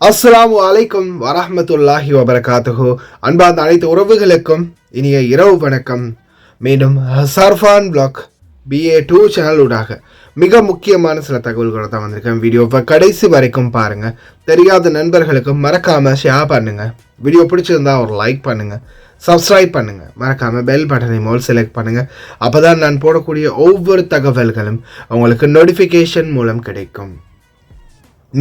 அஸ்ஸலாமு அலைக்கும் வரஹ்மத்துல்லாஹி வபரகாத்துஹு. அன்பார்ந்த அனைத்து உறவுகளுக்கும் இனிய இரவு வணக்கம். மீண்டும் சர்ஃபான் பிளாக் BA2 சேனல் ஊடாக மிக முக்கியமான சில தகவல்களை தான் வந்திருக்கேன். வீடியோவை கடைசி வரைக்கும் பாருங்கள். தெரியாத நண்பர்களுக்கும் மறக்காமல் ஷேர் பண்ணுங்கள். வீடியோ பிடிச்சிருந்தா ஒரு லைக் பண்ணுங்கள், சப்ஸ்கிரைப் பண்ணுங்கள், மறக்காமல் பெல் பட்டனை மோல் செலக்ட் பண்ணுங்கள். அப்போ தான் நான் போடக்கூடிய ஒவ்வொரு தகவல்களும் உங்களுக்கு நோட்டிஃபிகேஷன் மூலம் கிடைக்கும்.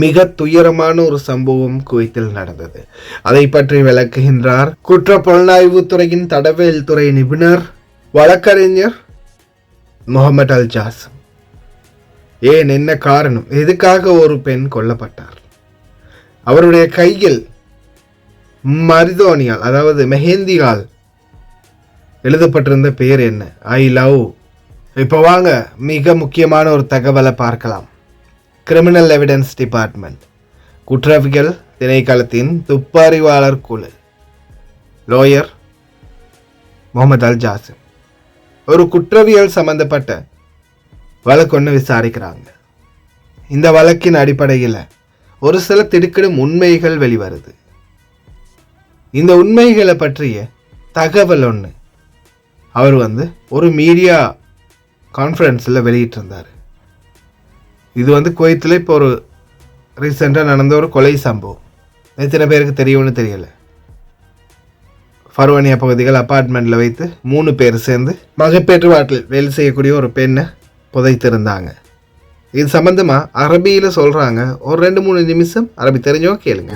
மிக துயரமான ஒரு சம்பவம் குவைத்தில் நடந்தது. அதை பற்றி விளக்குகின்றார் குற்ற புலனாய்வு துறையின் தடவியல் துறை நிபுணர் வழக்கறிஞர் முகமது அல் ஜாசிம். ஏன், என்ன காரணம், எதுக்காக ஒரு பெண் கொல்லப்பட்டார்? அவருடைய கையில் மரிதோனியால், அதாவது மெஹந்தியால் எழுதப்பட்டிருந்த பெயர் என்ன? I love. இப்போ வாங்க மிக முக்கியமான ஒரு தகவலை பார்க்கலாம். கிரிமினல் எவிடன்ஸ் டிபார்ட்மெண்ட், குற்றவியல் திணைக்களத்தின் துப்பறிவாளர் குழு, லோயர் முகமது அல் ஜாசிம் ஒரு குற்றவியல் சம்பந்தப்பட்ட வழக்கு ஒன்று விசாரிக்கிறாங்க. இந்த வழக்கின் அடிப்படையில் ஒரு சில திடுக்கிடும் உண்மைகள் வெளிவருது. இந்த உண்மைகளை பற்றிய தகவல் ஒன்று அவர் ஒரு மீடியா கான்ஃபரன்ஸில் வெளியிட்டிருந்தார். இது குவைத்தில் இப்போ ஒரு ரீசெண்டாக நடந்த ஒரு கொலை சம்பவம். எத்தனை பேருக்கு தெரியும்னு தெரியல. ஃபர்வானியா பகுதிகள் அப்பார்ட்மெண்ட்டில் வைத்து 3 பேர் சேர்ந்து மகப்பேற்று வாட்டில் வேலை செய்யக்கூடிய ஒரு பெண்ணை புதைத்திருந்தாங்க. இது சம்பந்தமாக அரபியில் சொல்கிறாங்க. ஒரு 2-3 நிமிஷம் அரபி தெரிஞ்சவங்க கேளுங்க.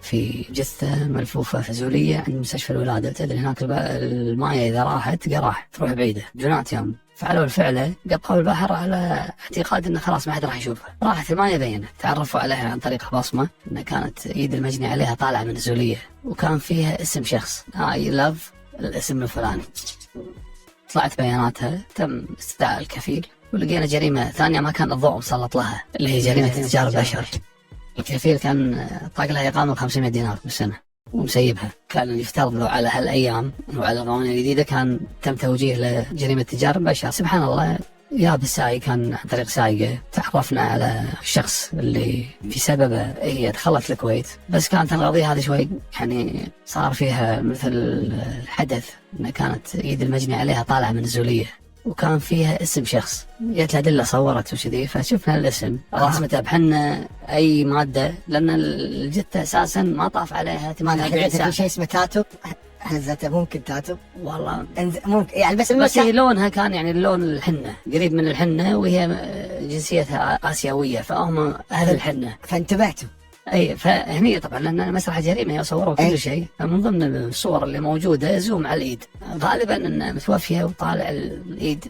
في جثة ملفوفة فزولية عند مستشفى الولادة. تدري هناك المايه إذا راحت قراح تروح بعيدة جنات يوم. فعلوا الفعلة، قطعوا البحر على اعتقاد انه خلاص ما حد راح يشوفها. راحت المايه بينت، تعرفوا عليها عن طريق بصمة ان كانت ايد المجني عليها طالعة من الزولية وكان فيها اسم شخص I love الاسم الفلاني. طلعت بياناتها، تم استدعاء الكفيل ولقينا جريمة ثانية ما كان الضوء مسلط لها اللي هي جريمة تجار البشر. الكفيل كان طاق لها إقامة ب500 دينار بالسنة ومسيبها. كان يفترض له على هالأيام وعلى القوانين الجديدة كان تم توجيه لجريمة تجار البشر. سبحان الله، يا بالسايق كان عن طريق سايقة تعرفنا على الشخص اللي في سببه هي دخلت الكويت. بس كانت القضية هذه شوي يعني صار فيها مثل الحدث ان كانت ايد المجني عليها طالعة من الزولية وكان فيها اسم شخص. جت الأدلة صورت وشذي، فشفنا الاسم رسمته بحنا أي مادة، لأن الجثة أساسا ما طاف عليها 48 ساعة. شيء اسمه تاتو، هزته ممكن تاتو والله ممكن يعني بس هي لونها كان يعني اللون الحنة، قريب من الحنة، وهي جنسيتها آسيوية فهم أهل الحنة. فانتبهتوا؟ اي، فهني طبعا لان مسرح جريمه يصوروا كل شيء، فمن ضمن الصور اللي موجوده زوم على الايد، غالبا ان متوفيه وطالع الايد.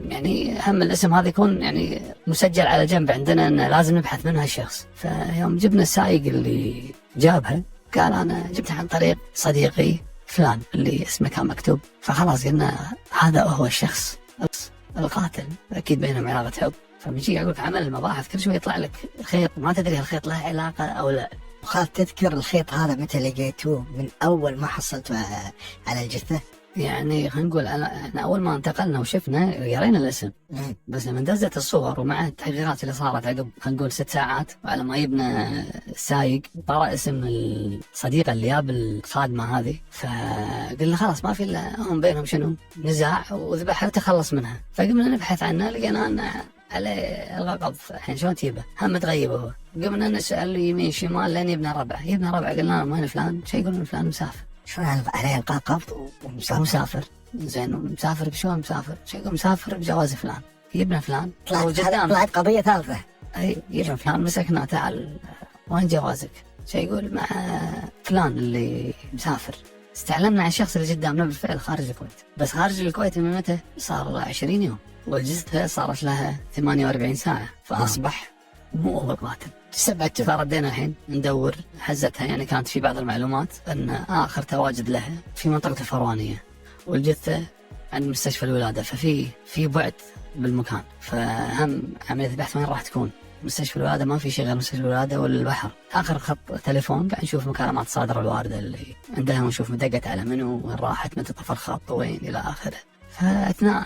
يعني هم الاسم هذا يكون يعني مسجل على جنب عندنا انه لازم نبحث منها الشخص. فيوم جبنا السائق اللي جابها قال انا جبتها عن طريق صديقي فلان اللي اسمه كان مكتوب. فخلاص قلنا هذا هو الشخص القاتل، اكيد بينهم علاقه حب. فبيجي يقولك عمل المباحث كل شوي يطلع لك خيط ما تدري الخيط له علاقة أو لا. وخاف تذكر الخيط هذا متى لقيتوه؟ من أول ما حصلتوا على الجثة؟ يعني خلينا نقول احنا أول ما انتقلنا وشفنا قرينا الاسم، بس لما دزت الصور ومع التغييرات اللي صارت عقب خلينا نقول 6 ساعات وعلى ما يبنى السايق طرأ اسم الصديقة اللي جاب الخادمة هذه. فقلنا خلاص ما في إلا هم بينهم شنو نزاع وذبحها وتخلص منها. فقمنا نبحث عنها لقينا أن عليه القبض. الحين شلون تجيبه؟ هم متغيب هو. قمنا نسأل يمين شمال لين يبنى ربع قلنا له وين فلان؟ شي يقولون فلان مسافر. شلون عليه القاء قبض ومسافر؟ زين، مسافر بشلون مسافر؟ شي يقول مسافر بجواز فلان. يبنى فلان طلعت قضية ثالثة. اي، يبنى فلان مسكنا تعال وين جوازك؟ شي يقول مع فلان اللي مسافر. استعلمنا عن الشخص اللي قدامنا بالفعل خارج الكويت، بس خارج الكويت من متى؟ صار 20 يوم، والجثة صارت لها 48 ساعة، فأصبح مو هو قاتل. سبعته. فردينا الحين ندور حزتها، يعني كانت في بعض المعلومات أن آخر تواجد لها في منطقة الفروانية، والجثة عند مستشفى الولادة، في بعد بالمكان. فهم عملية البحث وين راح تكون. مستشفى الولادة ما في شيء غير مستشفى الولادة والبحر. آخر خط تليفون قاعد نشوف مكالمات صادرة الواردة اللي عندها ونشوف مدقت على منو، وين راحت، متى طفى الخط، وين إلى آخره. فأثناء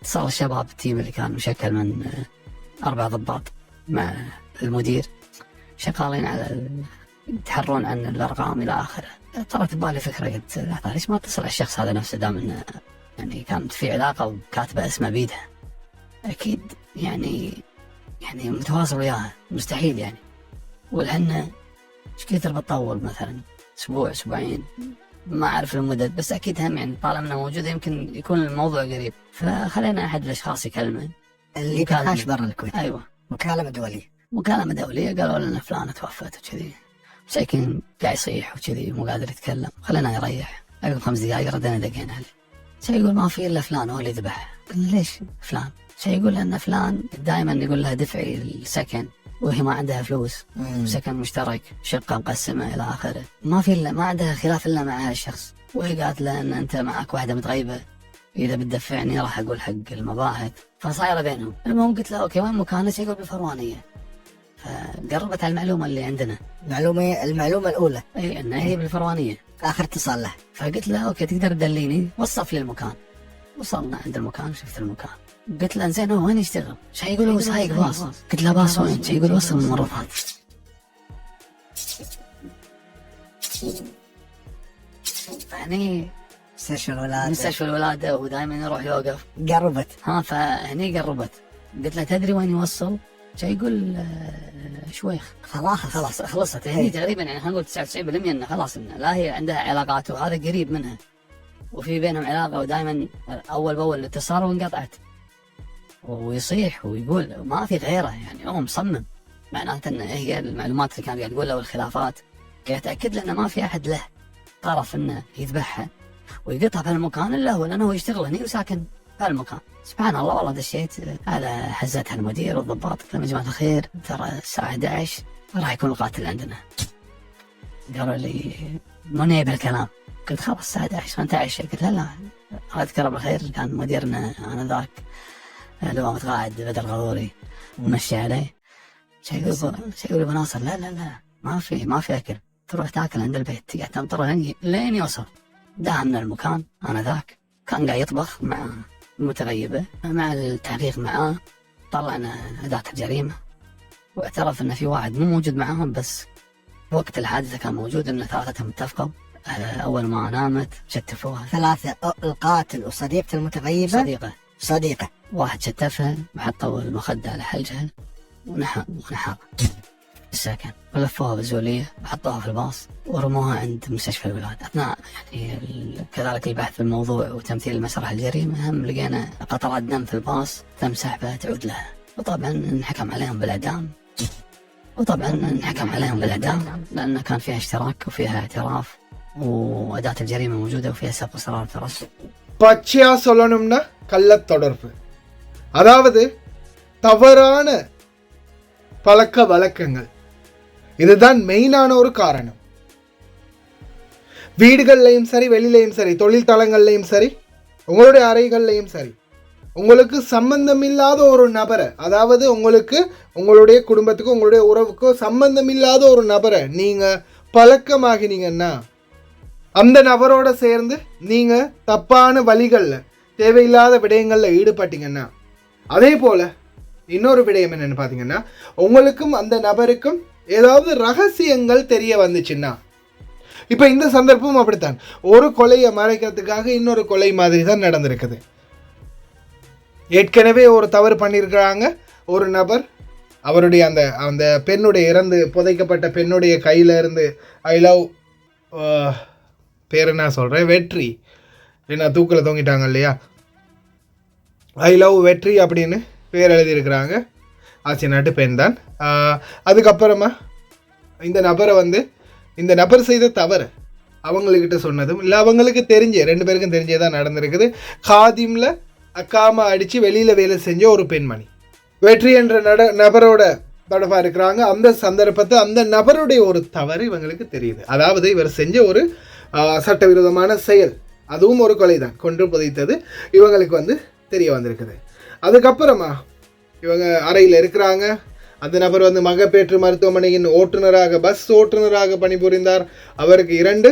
اتصال الشباب التيم اللي كان مشكل من 4 ضباط مع المدير شغالين على يتحرون عن الأرقام إلى آخره. طرت ببالي فكرة، قلت لحظة ليش ما اتصل على الشخص هذا نفسه، دام إنه يعني كانت في علاقة وكاتبة اسمه بيدها، أكيد يعني متواصل وياها، مستحيل يعني. ولأنه إيش كثر بتطول، مثلا أسبوع أسبوعين، ما أعرف المدد، بس أكيد هم يعني طالما إنه موجودة يمكن يكون الموضوع قريب. فخلينا أحد الأشخاص يكلمه اللي كاش برا الكويت. أيوة، مكالمة دولية. مكالمة دولية، قالوا لنا فلانة توفت وكذي، مساكين قاعد يصيح وكذي مو قادر يتكلم. خلينا يريح. عقب 5 دقائق ردنا دقينا عليه. شي يقول ما في إلا فلان هو اللي ذبحها. قلنا ليش فلان؟ شي يقول لأن فلان دائما يقول لها دفعي السكن وهي ما عندها فلوس، سكن مشترك، شقة مقسمة إلى آخره، ما عندها خلاف إلا مع هالشخص. وهي قالت له أن أنت معك واحدة متغيبة، إذا بتدفعني راح أقول حق المباحث. فصايرة بينهم. المهم قلت له أوكي وين مكانك؟ يقول بالفروانية. فقربت على المعلومة اللي عندنا. المعلومة الأولى أي أن هي بالفروانية. آخر اتصال له. فقلت له أوكي تقدر تدليني، وصف لي المكان. وصلنا عند المكان، شفت المكان. قلت له زين هو وين يشتغل؟ شي يقول هو سايق باص. قلت له باص وين؟ شي يقول وصل الممرضات. فهني مستشفى الولادة ودائما يروح يوقف. قربت. فهني قربت. قلت له تدري وين يوصل؟ شي يقول شويخ. خلاص خلصت. هني تقريبا يعني خلينا نقول 99% انه خلاص انه لا هي عندها علاقات وهذا قريب منها وفي بينهم علاقة، ودائما اول باول الاتصال وانقطعت. ويصيح ويقول ما في غيره، يعني هو مصمم. معناته انه هي المعلومات اللي كان قاعد يقول له والخلافات قاعد يتاكد له انه ما في احد له طرف انه يذبحها ويقطع في المكان الا هو، لانه هو يشتغل هني وساكن في المكان. سبحان الله والله دشيت على حزتها المدير والضباط. قلت لهم يا جماعه الخير ترى الساعه 11 راح يكون القاتل عندنا. قالوا لي مو نايب الكلام. قلت خلاص الساعه 11 نتعشى. قلت لا الله يذكره بالخير كان مديرنا انذاك دوامة قائد بدر غضوري ومشي عليه. شي يقول ابو ناصر لا ما في اكل، تروح تاكل عند البيت. تقعد تنطر لين يوصل. داهمنا المكان انذاك، كان قاعد يطبخ مع المتغيبة. مع التحقيق معاه طلعنا أداة الجريمة، واعترف أن في واحد مو موجود معاهم، بس وقت الحادثة كان موجود. أن ثلاثتهم اتفقوا أول ما نامت شتفوها. 3 القاتل وصديقة المتغيبة. صديقة. واحد شتفها وحطوا المخدة على حلجها ونحر السكن، ولفوها بزولية وحطوها في الباص ورموها عند مستشفى الولادة. أثناء يعني كذلك البحث في الموضوع وتمثيل مسرح الجريمة، هم لقينا قطرات دم في الباص تم سحبها تعود لها. وطبعا انحكم عليهم بالإعدام. لأن كان فيها اشتراك وفيها اعتراف وأداة الجريمة موجودة وفيها سبق إصرار الترصد. பச்சையா சொல்லணும்னா கள்ளத் தொடர்பு, அதாவது தவறான பழக்க வழக்கங்கள். இதுதான் மெயினான ஒரு காரணம். வீடுகள்லையும் சரி, வெளியிலையும் சரி, தொழில் தளங்கள்லையும் சரி, உங்களுடைய அறைகள்லையும் சரி, உங்களுக்கு சம்பந்தம் இல்லாத ஒரு நபரை, அதாவது உங்களுக்கு உங்களுடைய குடும்பத்துக்கும் உங்களுடைய உறவுக்கும் சம்பந்தம் இல்லாத ஒரு நபரை நீங்கள் பழக்கமாகினீங்கன்னா, அந்த நபரோட சேர்ந்து நீங்கள் தப்பான வழிகளில் தேவையில்லாத விடயங்களில் ஈடுபட்டீங்கன்னா, அதே போல் இன்னொரு விடயம் என்னென்னு பார்த்தீங்கன்னா, உங்களுக்கும் அந்த நபருக்கும் ஏதாவது ரகசியங்கள் தெரிய வந்துச்சுன்னா, இப்போ இந்த சந்தர்ப்பம் அப்படித்தான். ஒரு கொலையை மறைக்கிறதுக்காக இன்னொரு கொலை மாதிரி தான் நடந்திருக்குது. ஏற்கனவே ஒரு தவறு பண்ணியிருக்கிறாங்க. ஒரு நபர் அவருடைய அந்த பெண்ணுடைய இறந்து புதைக்கப்பட்ட பெண்ணுடைய கையில் இருந்து ஐ லவ் பேர் என்ன சொல்கிறேன், வெற்றி, என்ன தூக்கில் தொங்கிட்டாங்க இல்லையா, ஐ லவ் வெற்றி அப்படின்னு பேர் எழுதியிருக்கிறாங்க. ஆட்சி நாட்டு பெண் தான். அதுக்கப்புறமா இந்த நபர் செய்த தவறு அவங்கக்கிட்ட சொன்னதும் இல்லை, அவங்களுக்கு தெரிஞ்ச 2 பேருக்கும் தெரிஞ்சே தான் நடந்திருக்குது. காதிமில் அக்காம அடித்து வெளியில் வேலை செஞ்ச ஒரு பெண்மணி வெற்றி என்ற நபரோட தொடர்பாக இருக்கிறாங்க. அந்த சந்தர்ப்பத்தை அந்த நபருடைய ஒரு தவறு இவங்களுக்கு தெரியுது. அதாவது இவர் செஞ்ச ஒரு சட்டவிரோதமான செயல், அதுவும் ஒரு கொலை தான், கொன்று புதைத்தது இவங்களுக்கு தெரிய வந்திருக்குது. அதுக்கப்புறமா இவங்க அறையில் இருக்கிறாங்க. அந்த நபர் மகப்பேற்று மருத்துவமனையின் ஓட்டுநராக, பஸ் ஓட்டுநராக பணிபுரிந்தார். அவருக்கு 2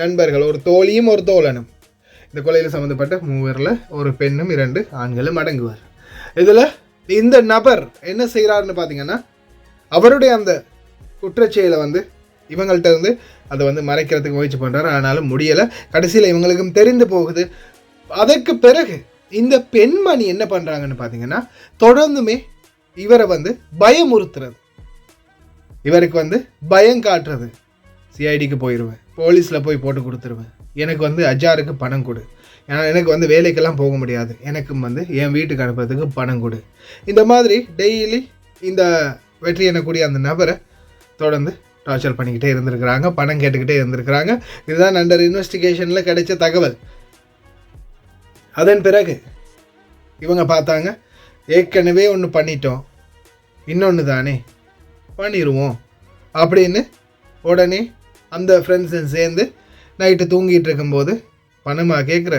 நண்பர்கள், ஒரு தோழியும் ஒரு தோழனும். இந்த கொலையில் சம்மந்தப்பட்ட 3 பேரில் ஒரு பெண்ணும் 2 ஆண்களும் அடங்குவார். இதில் இந்த நபர் என்ன செய்கிறாருன்னு பார்த்தீங்கன்னா, அவருடைய அந்த குற்றச்செயலை இவங்கள்ட்ட இருந்து அதை வந்து மறைக்கிறதுக்கு முயற்சி பண்ணுறாரு. ஆனாலும் முடியலை. கடைசியில் இவங்களுக்கும் தெரிந்து போகுது. அதற்கு பிறகு இந்த பெண்மணி என்ன பண்ணுறாங்கன்னு பார்த்தீங்கன்னா, தொடர்ந்துமே இவரை வந்து பயமுறுத்துறது, இவருக்கு வந்து பயம் காட்டுறது. சிஐடிக்கு போயிடுவேன், போலீஸில் போய் போட்டு கொடுத்துருவேன், எனக்கு வந்து அஜாருக்கு பணம் கொடு, ஏன்னா எனக்கு வந்து வேலைக்கெல்லாம் போக முடியாது, எனக்கும் வந்து என் வீட்டுக்கு அனுப்புறதுக்கு பணம் கொடு. இந்த மாதிரி டெய்லி இந்த வெற்றி எனக்கூடிய அந்த நபரை தொடர்ந்து டார்ச்சர் பண்ணிக்கிட்டே இருந்திருக்கிறாங்க, பணம் கேட்டுக்கிட்டே இருந்திருக்கிறாங்க. இதுதான் அண்டர் இன்வெஸ்டிகேஷனில் கிடைச்ச தகவல். அதன் பிறகு இவங்க பார்த்தாங்க, ஏற்கனவே ஒன்று பண்ணிட்டோம், இன்னொன்று தானே பண்ணிடுவோம் அப்படின்னு உடனே அந்த ஃப்ரெண்ட்ஸும் சேர்ந்து நைட்டு தூங்கிட்டு இருக்கும்போது, பணமாக கேட்குற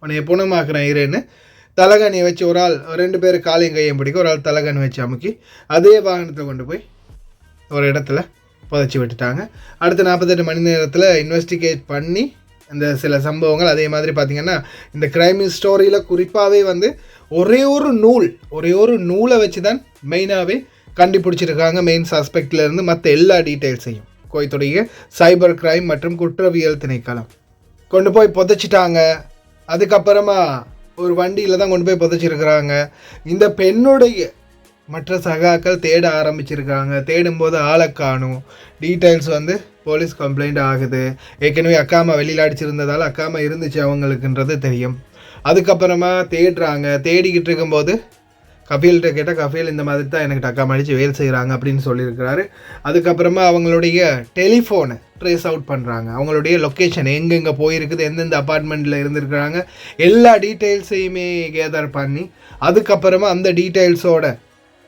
உன்னைய புணமாக்குறேன் இருன்னு தலகாணியை வச்சு ஒரு ஆள் 2 பேர் காலையும் கையும் பிடிக்க, ஒரு ஆள் தலகாணி வச்சு அமுக்கி அதே வாகனத்தை கொண்டு போய் ஒரு இடத்துல புதைச்சி விட்டுட்டாங்க. அடுத்த 48 மணி நேரத்தில் இன்வெஸ்டிகேட் பண்ணி இந்த சில சம்பவங்கள், அதே மாதிரி பார்த்திங்கன்னா இந்த கிரைம் ஸ்டோரியில் குறிப்பாகவே வந்து ஒரே ஒரு நூலை வச்சு தான் மெயினாகவே கண்டுபிடிச்சிருக்காங்க. மெயின் சஸ்பெக்ட்லேருந்து மற்ற எல்லா டீட்டெயில்ஸையும் கோயத்துடைய சைபர் கிரைம் மற்றும் குற்றவியல் திணைக்களம் கொண்டு போய் புதைச்சிட்டாங்க. அதுக்கப்புறமா ஒரு வண்டியில் தான் கொண்டு போய் புதைச்சிருக்கிறாங்க. இந்த பெண்ணுடைய மற்ற சகாக்கள் தேட ஆரம்பிச்சிருக்காங்க. தேடும்போது ஆளை காணும். டீட்டெயில்ஸ் வந்து போலீஸ் கம்ப்ளைண்ட் ஆகுது. ஏற்கனவே அக்காமா வெளியில் அடிச்சிருந்ததால் அக்காமா இருந்துச்சு அவங்களுக்குன்றது தெரியும். அதுக்கப்புறமா தேடுறாங்க. தேடிக்கிட்டு இருக்கும்போது கஃபீல்கிட்ட கேட்டால் கஃபீல் இந்த மாதிரி தான் எனக்கு டக்கா அடித்து வேலை செய்கிறாங்க அப்படின்னு சொல்லியிருக்கிறாரு. அதுக்கப்புறமா அவங்களுடைய டெலிஃபோனை ட்ரேஸ் அவுட் பண்ணுறாங்க. அவங்களுடைய லொக்கேஷன் எங்கெங்கே போயிருக்குது, எந்தெந்த அப்பார்ட்மெண்ட்டில் இருந்திருக்கிறாங்க, எல்லா டீட்டெயில்ஸையுமே கேதர் பண்ணி அதுக்கப்புறமா அந்த டீட்டெயில்ஸோட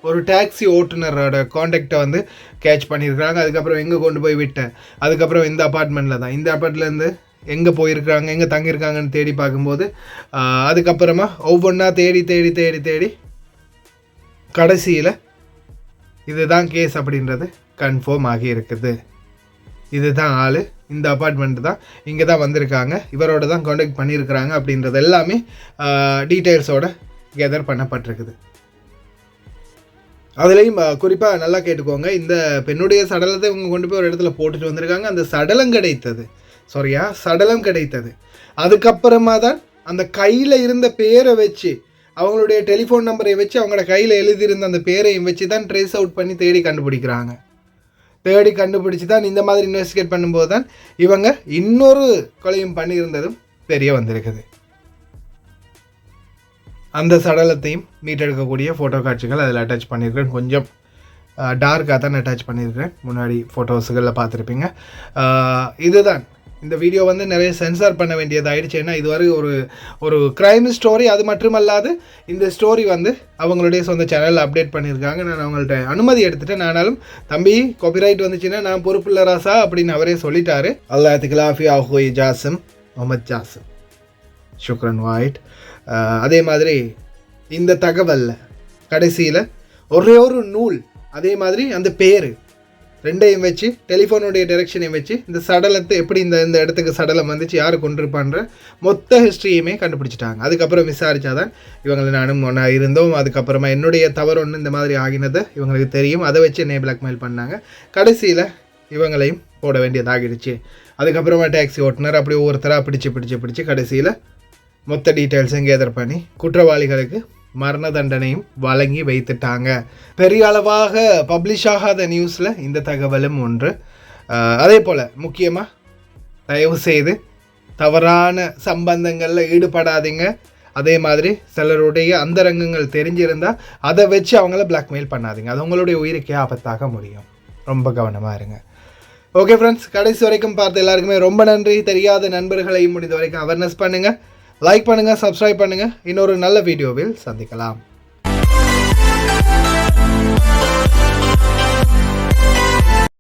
ஒரு டாக்ஸி ஓட்டுநரோட காண்டாக்டை வந்து கேட்ச் பண்ணியிருக்கிறாங்க. அதுக்கப்புறம் எங்கே கொண்டு போய் விட்டேன், அதுக்கப்புறம் இந்த அப்பார்ட்மெண்ட்டில் தான், இந்த அப்பார்ட்மெண்ட்லேருந்து எங்கே போயிருக்கிறாங்க, எங்கே தங்கியிருக்காங்கன்னு தேடி பார்க்கும்போது அதுக்கப்புறமா ஒவ்வொன்றா தேடி கடைசியில் இதுதான் கேஸ் அப்படின்றது கன்ஃபார்ம் ஆகி இருக்குது. இதுதான் ஆள், இந்த அப்பார்ட்மெண்ட் தான், இங்கே தான் வந்திருக்காங்க, இவரோட தான் காண்டாக்ட் பண்ணியிருக்கிறாங்க அப்படின்றது எல்லாமே டீட்டெயில்ஸோட கேதர் பண்ணப்பட்டிருக்குது. அதுலேயும் குறிப்பாக நல்லா கேட்டுக்கோங்க, இந்த பெண்ணுடைய சடலத்தை இவங்க கொண்டு போய் ஒரு இடத்துல போட்டுட்டு வந்திருக்காங்க. அந்த சடலம் கிடைத்தது அதுக்கப்புறமா தான் அந்த கையில் இருந்த பேரை வச்சு, அவங்களுடைய டெலிஃபோன் நம்பரை வச்சு, அவங்களோட கையில் எழுதியிருந்த அந்த பேரையும் வச்சு தான் ட்ரேஸ் அவுட் பண்ணி தேடி கண்டுபிடிக்கிறாங்க. தேடி கண்டுபிடிச்சி தான் இந்த மாதிரி இன்வெஸ்டிகேட் பண்ணும்போது தான் இவங்க இன்னொரு கொலையும் பண்ணியிருந்ததும் தெரிய வந்திருக்குது. அந்த சடலத்தையும் மீட்டெடுக்கக்கூடிய ஃபோட்டோ காட்சிகள் அதில் அட்டாச் பண்ணியிருக்கிறேன். கொஞ்சம் டார்க்காக தான் அட்டாச் பண்ணியிருக்கிறேன், முன்னாடி ஃபோட்டோஸுகளில் பார்த்துருப்பீங்க. இதுதான் இந்த வீடியோ வந்து நிறைய சென்சார் பண்ண வேண்டியதாகிடுச்சு. ஏன்னா இதுவரை ஒரு க்ரைம் ஸ்டோரி, அது மட்டுமல்லாது இந்த ஸ்டோரி வந்து அவங்களுடைய சொந்த சேனலில் அப்டேட் பண்ணியிருக்காங்க. நான் அவங்கள்ட்ட அனுமதி எடுத்துட்டேன். ஆனாலும் தம்பி காப்பிரைட் வந்துச்சுன்னா நான் பொறுப்பு இல்லை ராசா அப்படின்னு அவரே சொல்லிட்டாரு. அல்லாத்துக்கு லாஃபி ஆஹோய் ஜாசிம் முகமது ஜாசிம் ஷுக்ரன் வாய்ட். அதே மாதிரி இந்த தகவலில் கடைசியில் ஒரே ஒரு நூல், அதே மாதிரி அந்த பேர் ரெண்டையும் வச்சு, டெலிஃபோனுடைய டைரெக்ஷனையும் வச்சு, இந்த சடலத்தை எப்படி இந்த இடத்துக்கு சடலம் வந்துச்சு, யார் கொண்டிருப்பான்ற மொத்த ஹிஸ்ட்ரியுமே கண்டுபிடிச்சிட்டாங்க. அதுக்கப்புறம் விசாரித்தாதான் இவங்களை நானும் ஒன்றா இருந்தோம், அதுக்கப்புறமா என்னுடைய தவறு ஒன்று இந்த மாதிரி ஆகினதை இவங்களுக்கு தெரியும், அதை வச்சு என்னை பிளாக்மெயில் பண்ணாங்க. கடைசியில் இவங்களையும் போட வேண்டியதாகிடுச்சு. அதுக்கப்புறமா டாக்ஸி ஓட்டுனர் அப்படி ஒவ்வொருத்தராக பிடிச்சி கடைசியில் மொத்த டீட்டெயில்ஸும் கேதர் பண்ணி குற்றவாளிகளுக்கு மரண தண்டனையும் வழங்கி வைத்துட்டாங்க. பெரிய அளவாக பப்ளிஷ் ஆகாத நியூஸில் இந்த தகவலும் ஒன்று. அதே போல் முக்கியமாக தயவு செய்து தவறான சம்பந்தங்களில் ஈடுபடாதீங்க. அதே மாதிரி சிலருடைய அந்தரங்கங்கள் தெரிஞ்சிருந்தால் அதை வச்சு அவங்கள பிளாக்மெயில் பண்ணாதீங்க, அது உங்களுடைய உயிருக்கே ஆபத்தாக முடியும். ரொம்ப கவனமாக இருங்க. ஓகே ஃப்ரெண்ட்ஸ், கடைசி வரைக்கும் பார்த்த எல்லாருக்குமே ரொம்ப நன்றி. தெரியாத நண்பர்களையும் முடிந்த வரைக்கும் அவேர்னஸ் பண்ணுங்கள், லைக் பண்ணுங்கள், சப்ஸ்கிரைப் பண்ணுங்கள். இன்னொரு நல்ல வீடியோவில் சந்திக்கலாம்.